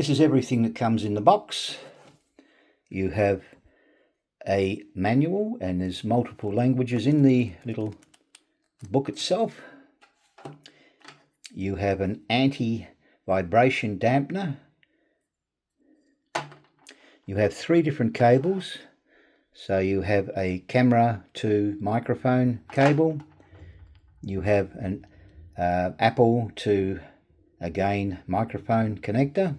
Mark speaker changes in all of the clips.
Speaker 1: This is everything that comes in the box. You have a manual, and there's multiple languages in the little book itself. You have an anti-vibration dampener. You have 3 different cables. So you have a camera to microphone cable. You have an Apple to, again, microphone connector.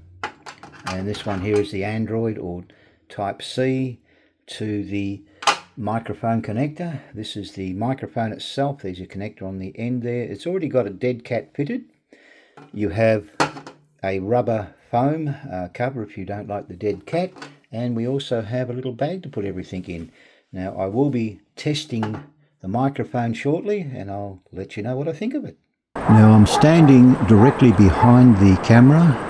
Speaker 1: And this one here is the Android or Type-C to the microphone connector. This is the microphone itself. There's a connector on the end there. It's already got a dead cat fitted. You have a rubber foam cover if you don't like the dead cat. And we also have a little bag to put everything in. Now I will be testing the microphone shortly and I'll let you know what I think of it. Now I'm standing directly behind the camera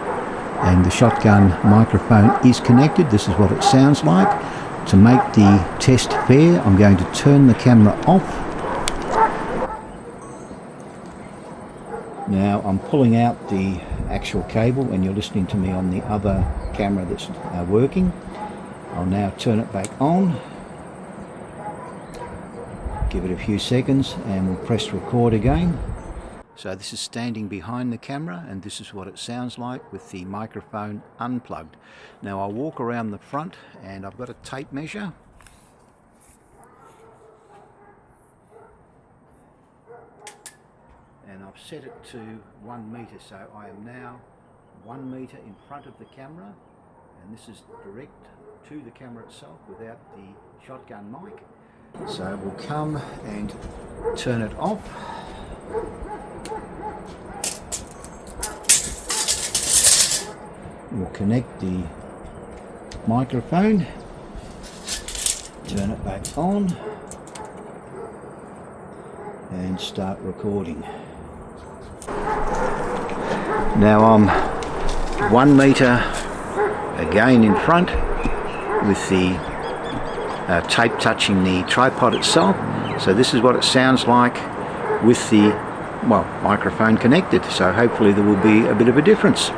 Speaker 1: and the shotgun microphone is connected. This is what it sounds like. To make the test fair, I'm going to turn the camera off. Now I'm pulling out the actual cable and you're listening to me on the other camera that's working. I'll now turn it back on. Give it a few seconds and we'll press record again. So this is standing behind the camera and this is what it sounds like with the microphone unplugged. Now I'll walk around the front and I've got a tape measure. And I've set it to 1 meter, so I am now 1 meter in front of the camera, and this is direct to the camera itself without the shotgun mic. So we'll come and turn it off. We'll connect the microphone, turn it back on, and start recording. Now I'm 1 meter again in front with the tape touching the tripod itself. So this is what it sounds like with the microphone connected. So hopefully there will be a bit of a difference.